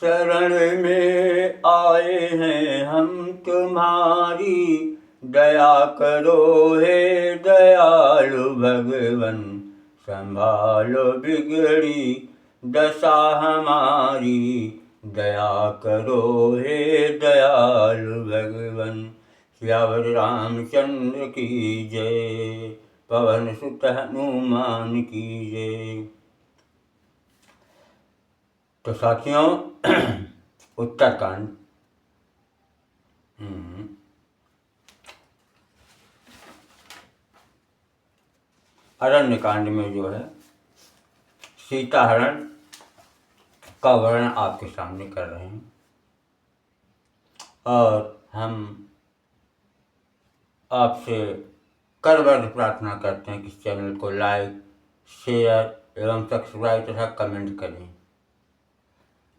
शरण में आए हैं हम तुम्हारी, दया करो हे दयालु भगवन, संभालो बिगड़ी दशा हमारी, दया करो हे दयालु भगवन। सियावर रामचंद्र की जय, पवन सुत हनुमान की जय। तो साथियों, उत्तरकांड अरण्यकांड में जो है सीता हरण का वर्णन आपके सामने कर रहे हैं। और हम आपसे करबद्ध प्रार्थना करते हैं कि इस चैनल को लाइक, शेयर एवं सब्सक्राइब तथा कमेंट करें,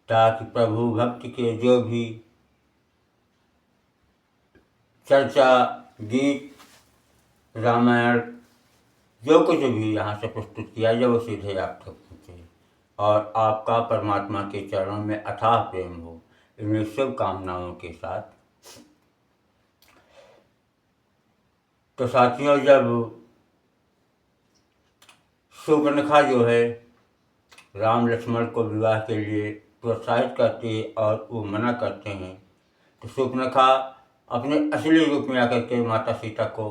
ताकि प्रभु भक्ति के जो भी चर्चा, गीत, रामायण जो कुछ भी यहाँ से प्रस्तुत किया जाए वो सीधे आप तक पहुँचे और आपका परमात्मा के चरणों में अथाह प्रेम हो। इन्हीं शुभकामनाओं के साथ तो साथियों, जब शूर्पणखा जो है राम लक्ष्मण को विवाह के लिए प्रोत्साहित करती है और वो मना करते हैं, तो शूर्पणखा अपने असली रूप में आकर के माता सीता को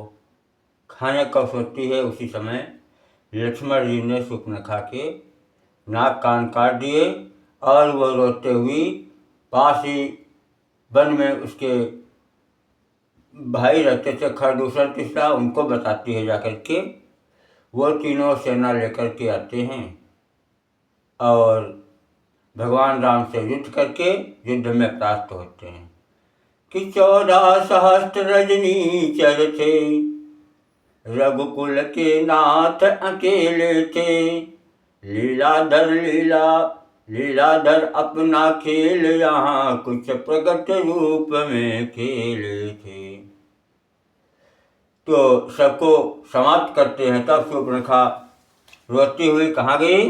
खाने का सोचती है। उसी समय लक्ष्मण जी ने शूर्पणखा के नाक कान काट दिए और वो रोते हुई पास ही वन में उसके भाई रहते थे खरदूषण तीसरा, उनको बताती है जाकर के। वो तीनों सेना लेकर के आते हैं और भगवान राम से युद्ध करके युद्ध में परास्त होते हैं। कि 14 सहस्त्र रजनी चर थे, रघुकुल के नाथ अकेले थे, लीलाधर अपना खेल यहाँ कुछ प्रकट रूप में खेले थे। तो सबको समाप्त करते हैं। तब शूर्पणखा रोती हुई कहाँ गई?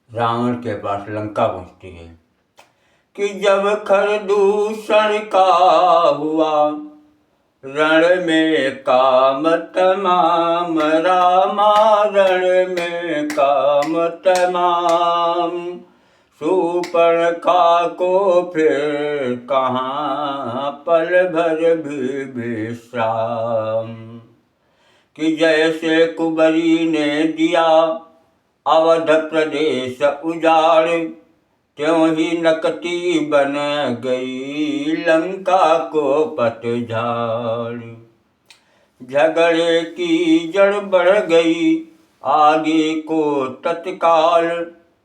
रावण के पास लंका पहुँचती है। कि जब खरदूषण का हुआ रण में काम तमाम, रामा रण में काम तमाम, शूर्पणखा को फिर कहाँ पल भर भी विश्राम। कि जैसे कुबरी ने दिया अवध प्रदेश उजाड़, त्यों ही नकटी बन गई लंका को पतझड़। झगड़े की जड़ बढ़ गई आगे को तत्काल,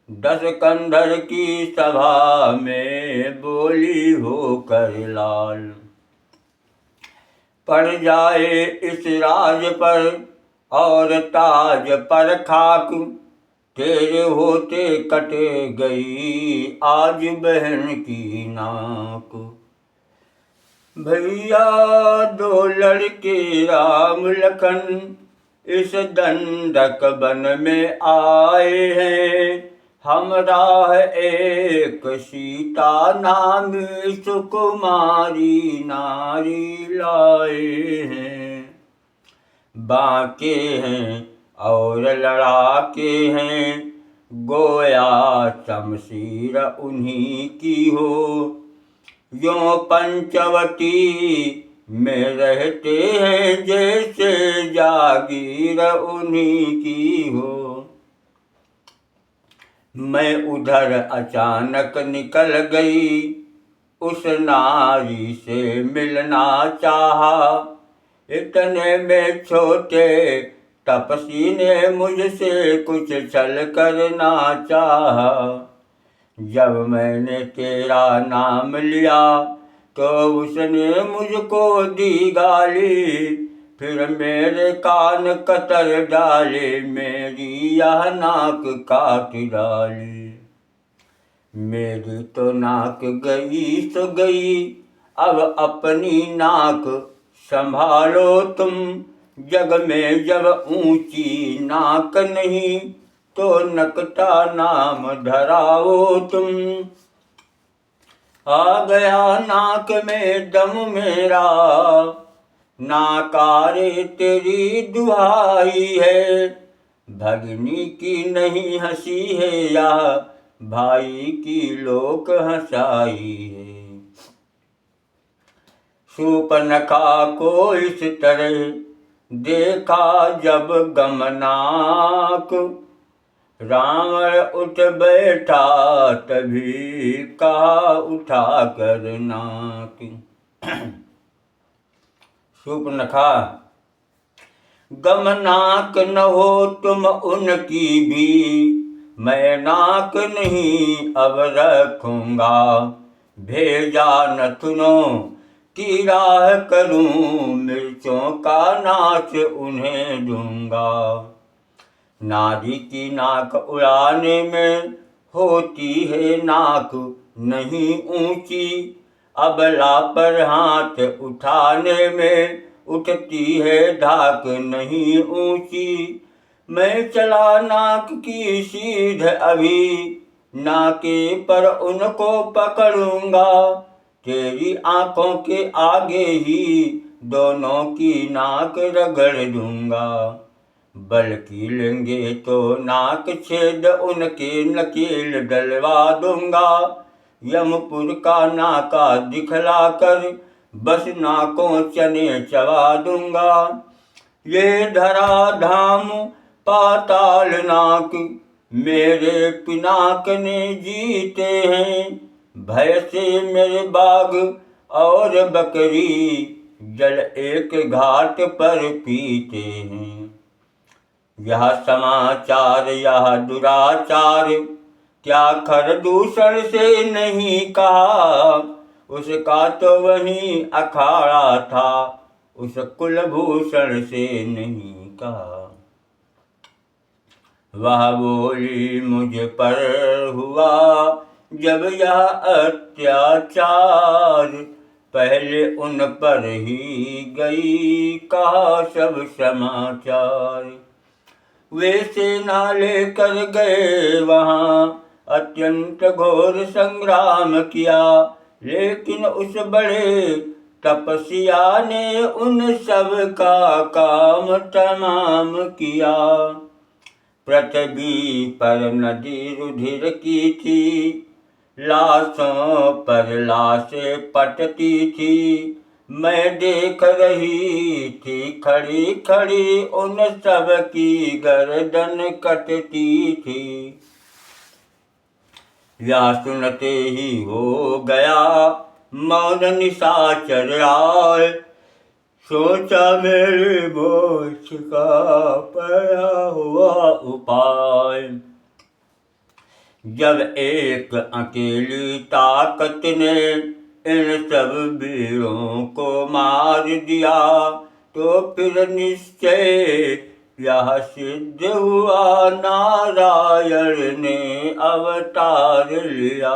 10 कंधर की सभा में बोली होकर लाल। पड़ जाए इस राज पर और ताज पर खाक, तेरे होते कट गई आज बहन की नाक। भैया 2 लड़के राम लखन इस दंडक वन में आए हैं, हमरा एक सीता नामी सुकुमारी नारी लाए हैं। बांके हैं और लड़ाके हैं, गोया शमशीर उन्हीं की हो, यों पंचवटी में रहते हैं जैसे जागीर उन्हीं की हो। मैं उधर अचानक निकल गई, उस नारी से मिलना चाहा, इतने में छोटे तपसी ने मुझसे कुछ छल करना चाहा। जब मैंने तेरा नाम लिया तो उसने मुझको दी गाली, फिर मेरे कान कतर डाले, मेरी यह नाक काट डाली। मेरी तो नाक गई सो गई, अब अपनी नाक संभालो तुम, जग में जब ऊंची नाक नहीं तो नकटा नाम धराओ तुम। आ गया नाक में दम मेरा, नाकारे तेरी दुहाई है। भगनी की नहीं हंसी है या भाई की लोक हंसाई है। शूर्पणखा को इस तरह देखा जब गमनाक, रावण उठ बैठा तभी कहा उठा कर नाक। शूर्पणखा, गमनाक न हो तुम उनकी भी, मैं नाक नहीं अब रखूंगा। भेजा नथुनों की राह करूं, मिर्चों का नाच उन्हें दूंगा। नारी की नाक उड़ाने में होती है नाक नहीं ऊंची, अबला पर हाथ उठाने में उठती है धाक नहीं ऊंची। मैं चला नाक की सीध अभी, नाके पर उनको पकड़ूंगा। तेरी आंखों के आगे ही दोनों की नाक रगड़ दूंगा। बल्कि लेंगे तो नाक छेद उनके नकेल डलवा दूंगा। यमपुर का नाका दिखला कर बस नाकों चने चबा दूंगा। ये धरा धाम पाताल नाक मेरे पिनाक ने जीते हैं। भय से मेरे बाघ और बकरी जल एक घाट पर पीते हैं। यह समाचार यह दुराचार क्या खरदूषण से नहीं कहा। उसका तो वही अखाड़ा था, उस कुलभूषण से नहीं कहा। वह बोली मुझ पर हुआ जब यह अत्याचार, पहले उन पर ही गई कहा सब समाचार। वे सेना लेकर गए वहां, अत्यंत घोर संग्राम किया, लेकिन उस बड़े तपस्या ने उन सब का काम तमाम किया। पृथ्वी पर नदी रुधिर की थी, लाशों पर लाशें पटती थी। मैं देख रही थी खड़ी खड़ी उन सब की गर्दन कटती थी। यह सुनते ही हो गया मौन निशाचर आए, सोचा मेरे मोक्ष का पड़ा हुआ उपाय। जब एक अकेली ताकत ने इन सब वीरों को मार दिया, तो फिर निश्चय यह सिद्ध हुआ नारायण ने अवतार लिया।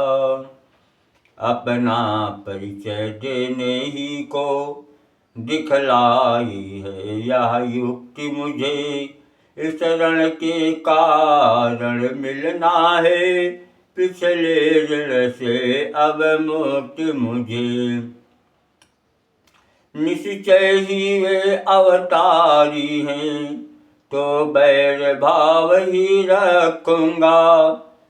अपना परिचय देने ही को दिखलाई है यह युक्ति मुझे। इस रण के कारण मिलना है, पिछले ऋण से अब मुक्ति मुझे। निश्चय ही वे अवतारी हैं, तो बैर भाव ही रखूंगा।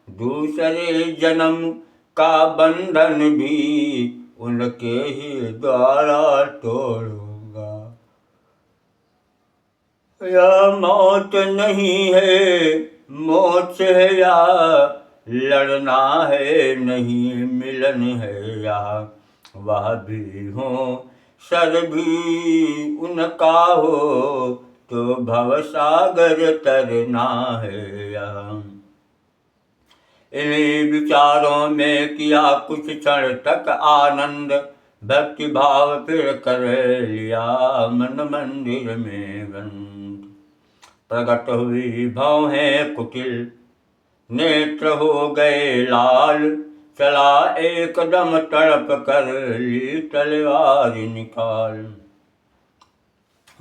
दूसरे जन्म का बंधन भी उनके ही द्वारा तोड़ूंगा। यह मौत नहीं है मोक्ष है, या लड़ना है नहीं मिलन है, या वह भी हो सर भी उनका हो, तो भवसागर तरना है। या इन्हीं विचारों में किया कुछ क्षण तक आनंद, भक्ति भाव फिर कर लिया मन मंदिर में बंद। प्रकट हुई भवें कुटिल, नेत्र हो गए लाल, चला एकदम तड़प कर ली तलवार निकाल।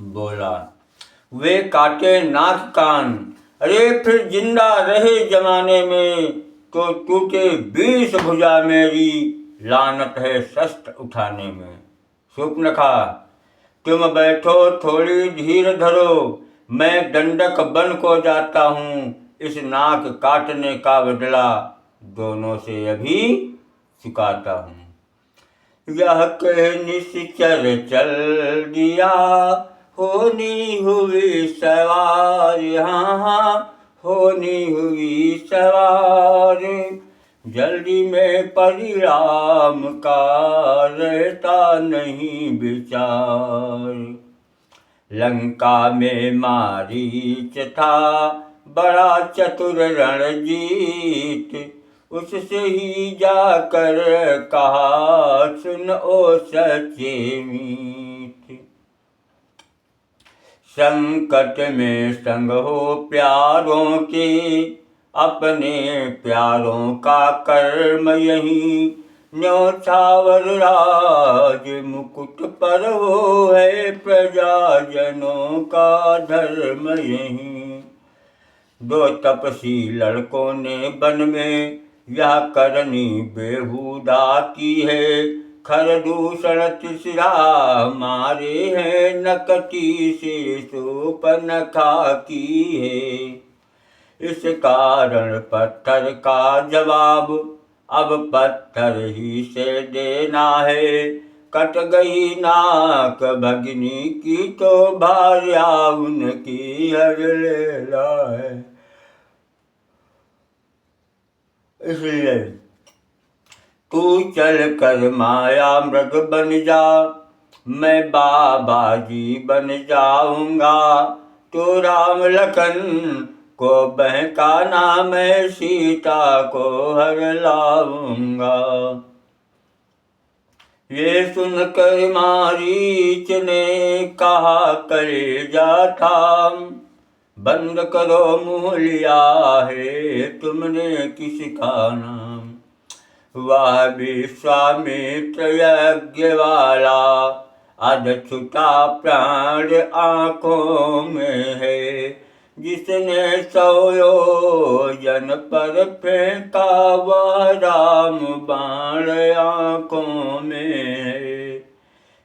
बोला वे काटे नाक कान, अरे फिर जिंदा रहे जमाने में, तो टूटे 20 भुजा मेरी लानत है शस्त्र उठाने में। शूर्पणखा, तुम बैठो, थोड़ी धीर धरो, मैं दंडक बन को जाता हूँ, इस नाक काटने का बदला दोनों से अभी चुकाता हूँ। यह कह निश्चर चल दिया, होनी हुई सवार, हाँ होनी हुई सवार, जल्दी में परिणाम का रहता नहीं विचार। लंका में मारीच था बड़ा चतुर रणजीत, उससे ही जाकर कहा सुन ओ सच्चे मीत। संकट में संग हो प्यारों के, अपने प्यारों का कर्म यही, न्योछावर राज मुकुट पर हो है, प्रजाजनों का धर्म यही। दो तपसी लड़कों ने वन में यह करनी बेहुदा की है, खरदूषण तीसरा मारे हैं, नकटी से शूर्पणखा की है। इस कारण पत्थर का जवाब अब पत्थर ही से देना है, कट गई नाक भगिनी की तो भार्या उनकी हर लेला है। इसलिए तू चल कर माया मृग बन जा, मैं बाबा जी बन जाऊंगा, तो राम लखन को बहकाना, मैं सीता को हर लाऊंगा। ये सुनकर मारीच ने कहा कलेजा थाम, बंद करो मुँह लिया है तुमने किसका नाम। वह विश्वामित्र यज्ञ वाला, अध छुटा प्राण आँखों में है, जिसने 100 योजन पर फेंका वह राम बाण आँखों में है।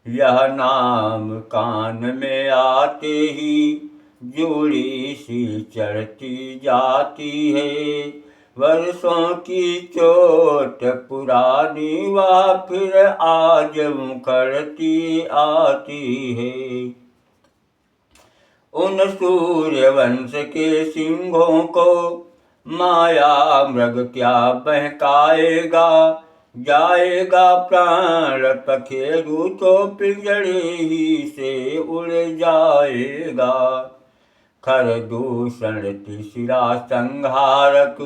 यह नाम कान में आते ही जूड़ी सी चढ़ती जाती है, वर्षों की चोट पुरानी वह फिर आज मुखरती आती है। उन सूर्यवंश के सिंहों को माया मृग क्या बहकाएगा, जाएगा प्राण पखेरु तो पिंजड़े ही से उड़ जाएगा। खरदूषण तीसरा संहारक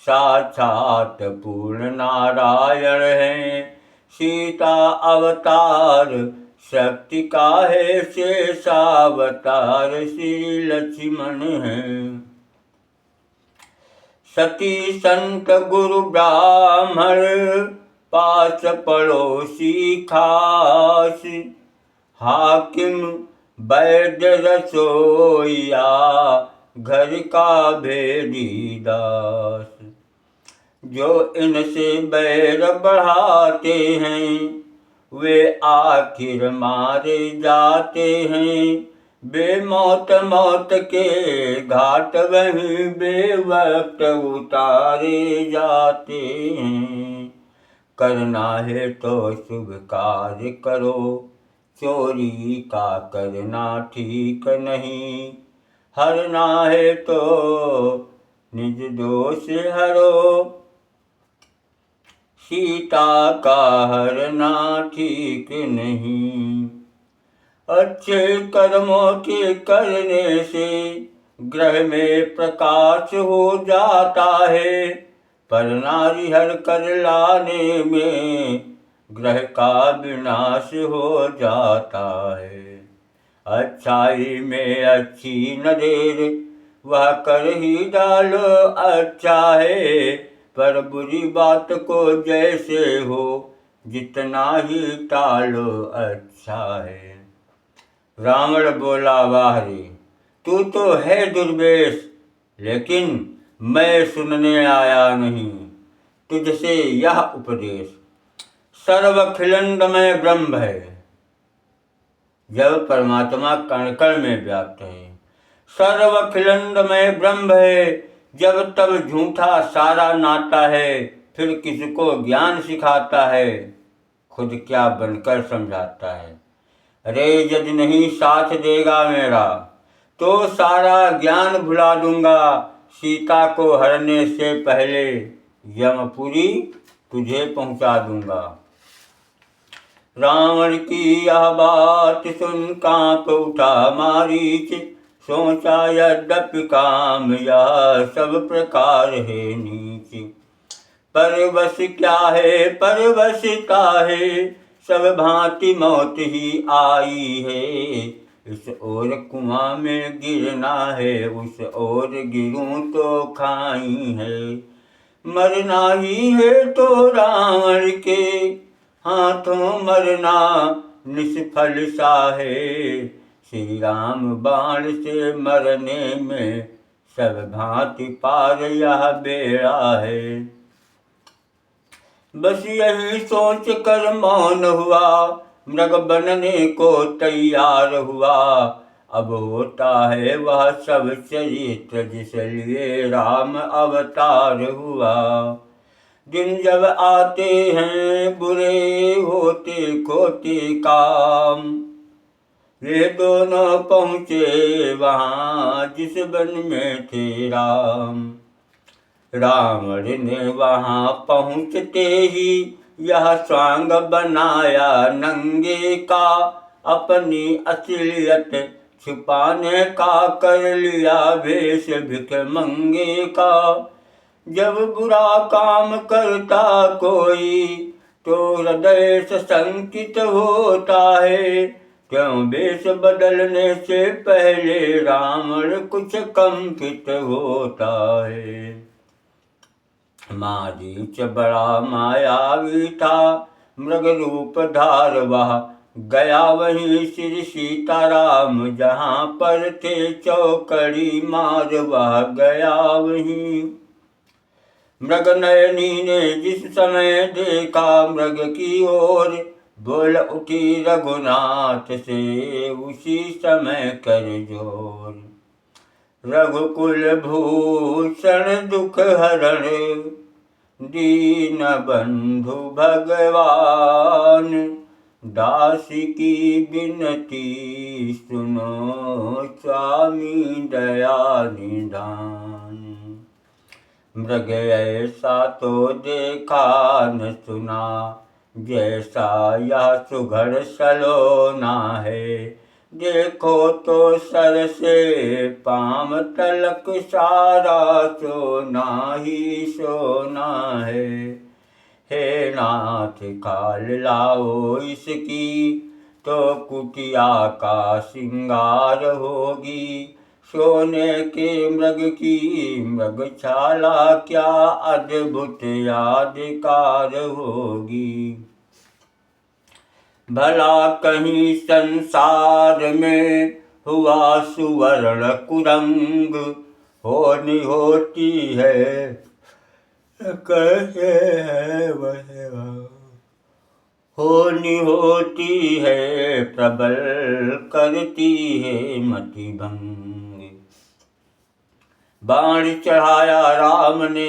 साक्षात पूर्ण नारायण है, सीता अवतार शक्ति का है, शेषावतार श्री लक्ष्मण है। सती संत गुरु ब्राह्मण पास पड़ोसी खास, हाकिम वैद्य रसोइया घर का भेदी दास। जो इनसे बैर बढ़ाते हैं वे आखिर मारे जाते हैं, बेमौत मौत के घाट वहीं बेवक्त उतारे जाते हैं। करना है तो शुभ कार्य करो, चोरी का करना ठीक नहीं, हरना है तो निज दोष हरो, सीता का हरना ठीक नहीं। अच्छे कर्मों के करने से ग्रह में प्रकाश हो जाता है, पर नारी हर कर लाने में ग्रह का विनाश हो जाता है। अच्छाई में अच्छी नजर वह कर ही डालो अच्छा है, पर बुरी बात को जैसे हो जितना ही टालो अच्छा है। रावण बोला, वाह रे, तू तो है दुर्वेश, लेकिन मैं सुनने आया नहीं तुझसे यह उपदेश। सर्वखिलंडमय ब्रह्म है, जब परमात्मा कण कण में व्याप्त है। सर्वखिलंडमय ब्रह्म है, जब तब झूठा सारा नाता है, फिर किसको ज्ञान सिखाता है, खुद क्या बनकर समझाता है। अरे यदि नहीं साथ देगा मेरा, तो सारा ज्ञान भुला दूंगा, सीता को हरने से पहले यमपुरी तुझे पहुंचा दूंगा। रावण की यह बात सुन कांप उठा मारीच, सोचा यद्यपि काम यह सब प्रकार है नीच। परवश क्या है परवश काहे, सब भांति मौत ही आई है। इस ओर कुआं में गिरना है, उस ओर गिरूं तो खाई है। मरना ही है तो रावण के हाथों मरना निष्फल सा है। श्री राम बाण से मरने में सब भांति पार यह बेड़ा है। बस यही सोच कर मौन हुआ, मृग बनने को तैयार हुआ। अब होता है वह सब चरित्र जिसलिए राम अवतार हुआ। दिन जब आते हैं बुरे होते खोते काम, वे दोनों पहुँचे वहाँ जिस वन में थे राम। रावण ने वहाँ पहुँचते ही यह स्वांग बनाया नंगे का, अपनी असलियत छुपाने का कर लिया वेश भिखमंगे का। जब बुरा काम करता कोई तो हृदय संकित होता है, क्यों वेश बदलने से पहले रावण कुछ कंपित होता है। मारीच बड़ा मायावी था, मृग रूप धार वह गया वहीं श्री सीताराम जहाँ पर थे चौकड़ी मार वह गया वहीं। मृग नयनी ने जिस समय देखा मृग की ओर, बोल उठी रघुनाथ से उसी समय कर जोर। रघुकुल भूषण दुख हरण दीन बंधु भगवान, दास की बिनती सुनो स्वामी दया निधान। मृग ऐसा तो देखा न सुना, जैसा यह सुघड़ सलोना है। देखो तो सर से पांव तलक सारा सोना ही सोना है। हे नाथ खाल लाओ इसकी, तो कुटिया का सिंगार होगी। सोने के मृग की मृगशाला क्या अद्भुत यादगार होगी। भला कहीं संसार में हुआ सुवर्ण कुरंग, होनी होती है कैसे है वह, होनी होती है प्रबल करती है मति भंग। बाण चढ़ाया राम ने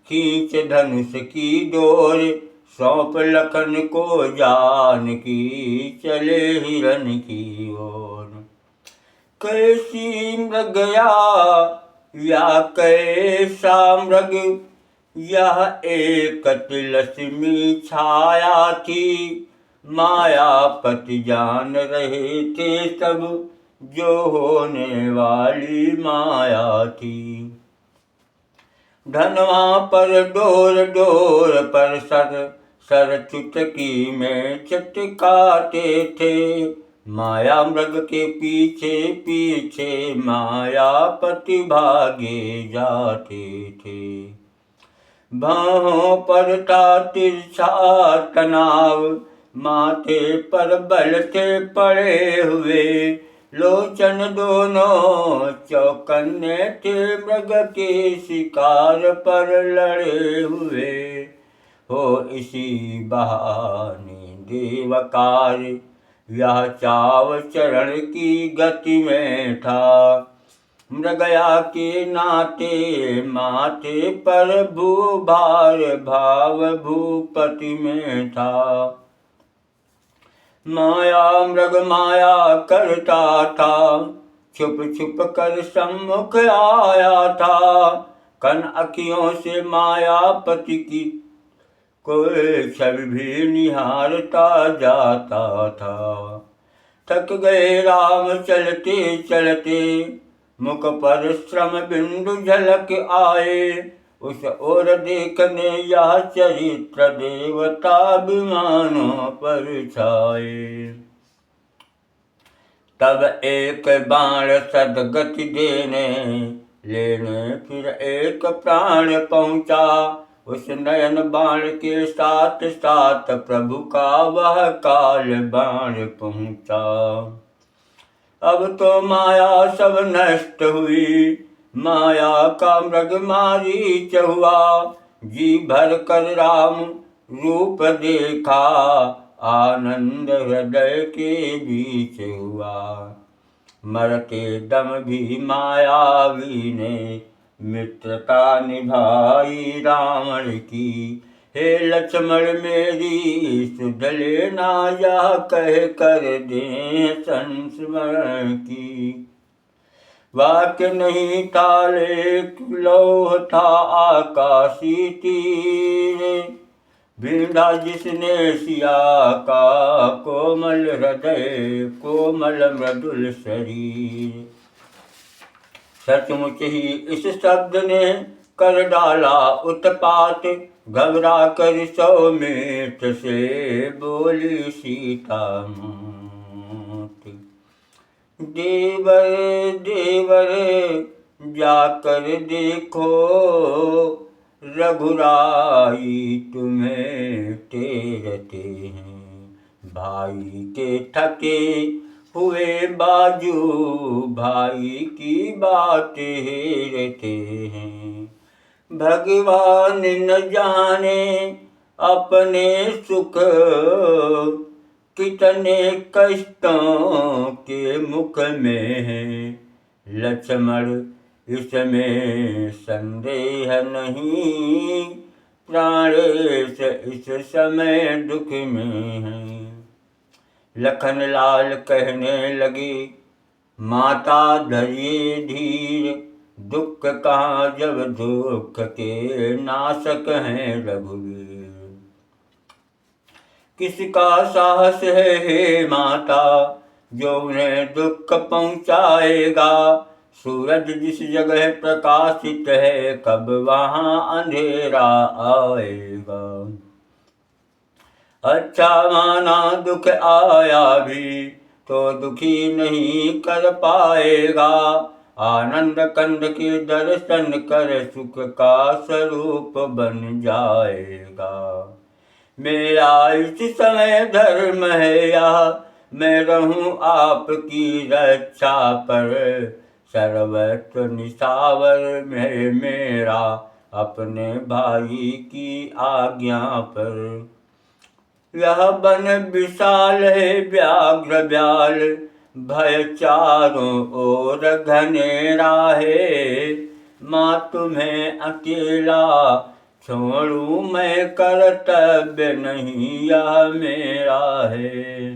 खींच धनुष की डोर, सौंप लखन को जान की चले हिरन की ओर। कैसी मृगया या कैसा मृग, यह एक तिलस्मी छाया थी। मायापति जान रहे थे सब, जो होने वाली माया थी। धनवा पर डोर डोर पर सर चुटकी में चटकाते थे। माया मृग के पीछे पीछे मायापति भागे जाते थे। बाहों पर था तिरछा तनाव, माथे पर बल थे पड़े हुए। लोचन दोनों चौकन्ने थे मृग के शिकार पर लड़े हुए। हो इसी बहाने देवकार। यह चाव चरण की गति में था, मृगया के नाते माथे पर भूभार भाव भूपति में था। माया मृग माया करता था, छुप छुप कर सम्मुख आया था। कन अखियों से मायापति की कोई छवि भी निहारता जाता था। थक गए राम चलते चलते, मुख पर श्रम बिंदु झलक आए। उस ओर देखने यह चरित्र देवता विमानों पर छाए। तब एक बाण सदगति देने लेने फिर एक प्राण पहुँचा। उस नयन बाण के साथ साथ प्रभु का वह काल बाण पहुँचा। अब तो माया सब नष्ट हुई, माया का मृग मारीच हुआ। जी भर कर राम रूप देखा, आनंद हृदय के बीच हुआ। मरते दम भी मायावी ने मित्रता निभाई रावण की। हे लक्ष्मण मेरी सुध लेना, यह कह कर दे संस्मरण की। वाक्य नहीं टाले लौह था आकाशी तीर, बींधा जिसने सिया का कोमल हृदय कोमल मृदुल शरीर। सचमुच ही इस शब्द ने कर डाला उत्पात, घबरा कर सौमित से बोली सीता मात। देवर देवर जाकर देखो, रघुराई तुम्हें टेरते हैं। भाई के थके हुए बाजू भाई की बात हेरते हैं। भगवान न जाने अपने सुख, कितने कष्टों के मुख में है। लक्ष्मण इसमें संदेह नहीं, प्राणेश इस समय दुख में है। लखन लाल कहने लगे, माता धरिए धीर। दुख कहाँ जब दुख के नाशक हैं रघुवीर। किसका साहस है हे माता, जो उन्हें दुख पहुँचाएगा। सूरज जिस जगह प्रकाशित है, कब वहाँ अंधेरा आएगा। अच्छा माना दुख आया भी, तो दुखी नहीं कर पाएगा। आनंद कंद के दर्शन कर सुख का स्वरूप बन जाएगा। मेरा इस समय धर्म है यह, मैं रहूं आपकी रक्षा पर। सर्वत्र निशावर में मेरा, अपने भाई की आज्ञा पर। यह वन विशाल है व्याघ्र व्याल, भय चारों ओर घनेरा है। माँ तुम्हें अकेला छोड़ूं मैं, कर्तव्य नहीं यह मेरा है।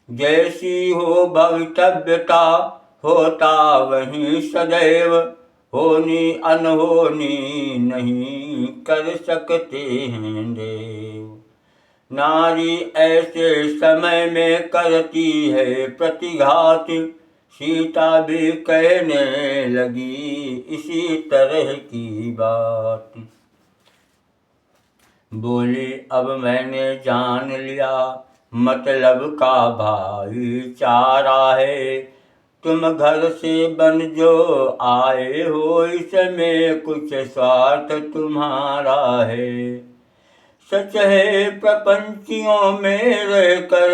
जैसी हो भवितव्यता होता वहीं सदैव, होनी अनहोनी नहीं कर सकते हैं देव। नारी ऐसे समय में करती है प्रतिघात, सीता भी कहने लगी इसी तरह की बात। बोली अब मैंने जान लिया, मतलब का भाईचारा है। तुम घर से बन जो आए हो, इसमें कुछ स्वार्थ तुम्हारा है। सच है प्रपंचियों में रहकर,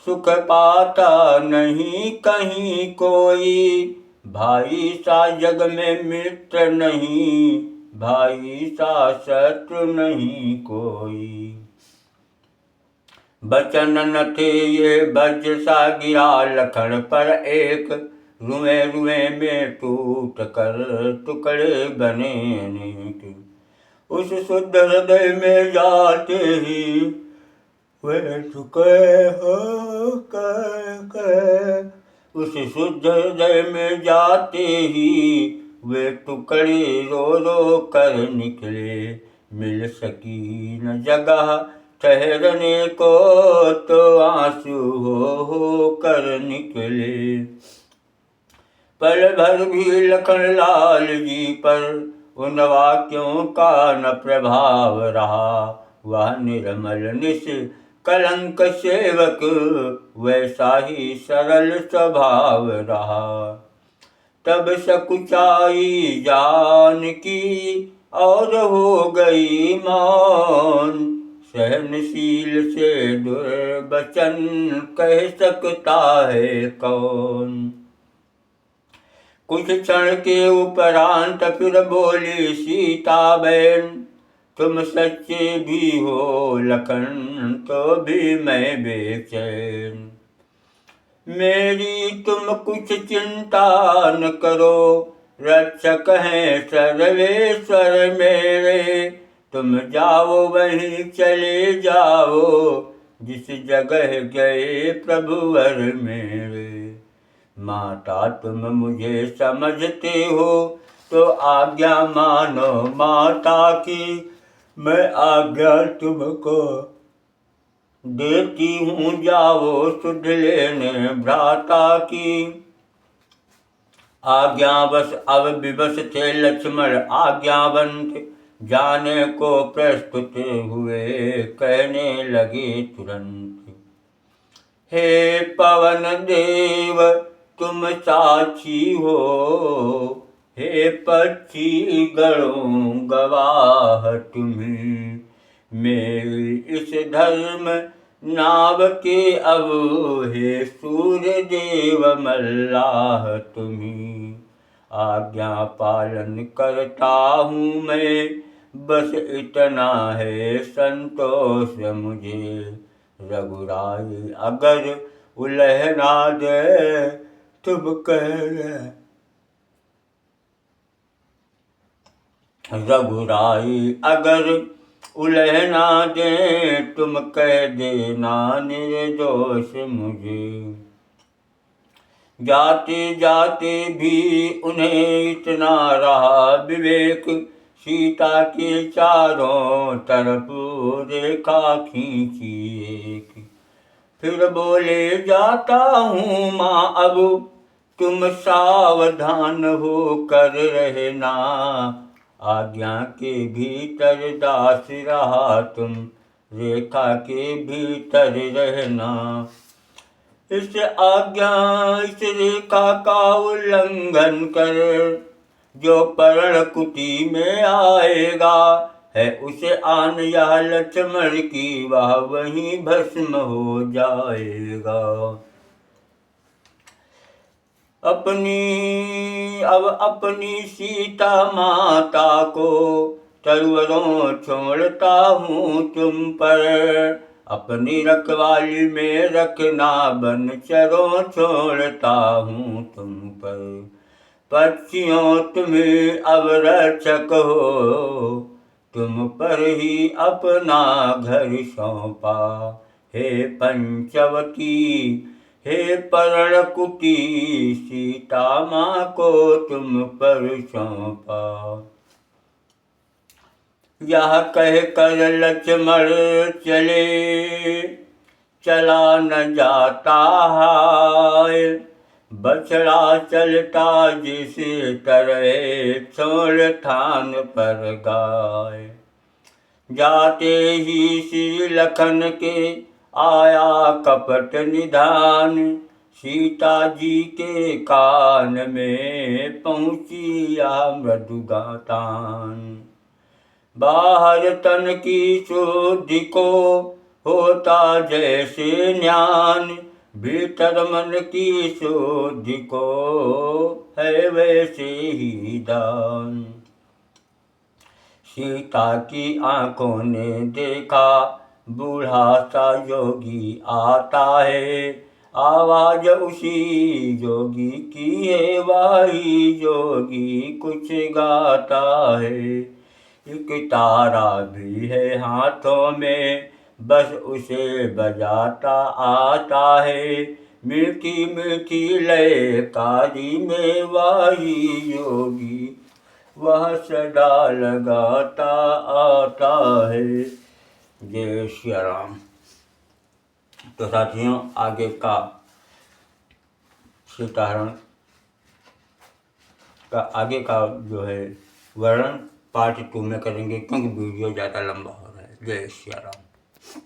सुख पाता नहीं कहीं कोई। भाई सा जग में मित्र नहीं, भाई सा शत्रु नहीं कोई। बचन न थे ये वज्र सा गिरा लखन पर एक, रुए रुए में टूट कर टुकड़े बने अनेक। उस शुद्ध हृदय में जाते ही वे टुकड़े हो कर, उस शुद्ध हृदय में जाते ही वे टुकड़े रो रो कर निकले। मिल सकी न जगह ठहरने को तो आंसू हो कर निकले। पल भर भी लखन लाल जी पर उन वाक्यों का न प्रभाव रहा। वह निर्मल निस कलंक सेवक वैसा ही सरल स्वभाव रहा। तब सकुचाई जानकी और हो गई मौन, सहनशील से दुर्वचन कह सकता है कौन। कुछ क्षण के उपरांत फिर बोली सीता बहन, तुम सच्चे भी हो लखन तो भी मैं बेचैन। मेरी तुम कुछ चिंता न करो, रक्षक हैं सर्वेश्वर मेरे। तुम जाओ वहीं चले जाओ, जिस जगह गए प्रभुवर मेरे। माता तुम मुझे समझते हो तो आज्ञा मानो माता की, मैं आज्ञा तुमको देती हूँ जाओ सुध लेने भ्राता की। आज्ञावश अब विवश थे लक्ष्मण आज्ञावंत, जाने को प्रस्तुत हुए कहने लगे तुरंत। हे पवन देव तुम साक्षी हो, हे पक्षी गणों गवाह तुम्हें। मेरी इस धर्म नाव के अब हे सूर्य देव मल्लाह तुम्ही। आज्ञा पालन करता हूँ मैं, बस इतना है संतोष मुझे। रघुराई अगर उलहना दे तुम कह, रघुराई अगर उलहना दे तुम कह देना निर्दोष मुझे। जाते जाते भी उन्हें इतना रहा विवेक, सीता के चारों तरफ रेखा खींची एक। फिर बोले जाता हूँ माँ अब तुम सावधान हो कर रहना। आज्ञा के भीतर दास रहा तुम, रेखा के भीतर रहना। इस आज्ञा इस रेखा का उल्लंघन कर जो पर्ण कुटी में आएगा, है उसे आन यह लक्ष्मण की वह वहीं भस्म हो जाएगा। अपनी सीता माता को तरुवरों छोड़ता हूँ तुम पर। अपनी रखवाली में रखना बनचरों छोड़ता हूँ तुम पर। पक्षियों तुम्हें अब रक्षक हो, तुम पर ही अपना घर सौंपा। हे पंचवटी हे पर्णकुटी, सीता माँ को तुम पर सौंपा। यह कह कर लक्ष्मण चले, चला न जाता है। बछड़ा चलता जिस तरह छोड़ थान पर गाय। जाते ही श्री लखन के आया कपट निधान, सीता जी के कान में पहुँची यह मृदुगातान। बाहर तन की शुद्धि को होता जैसे ज्ञान, भीतर मन की शुद्धि को है वैसे ही दान। सीता की आंखों ने देखा बूढ़ा सा योगी आता है, आवाज उसी योगी की है, वही योगी कुछ गाता है। एक तारा भी है हाथों में, बस उसे बजाता आता है, मीठी मीठी लयकारी में वही योगी वह सदा लगाता आता है। जय श्री राम। तो साथियों, आगे का सीताहरण का आगे का जो है वर्णन पार्ट 2 में करेंगे, क्योंकि वीडियो ज़्यादा लंबा हो रहा है। जय श्री राम।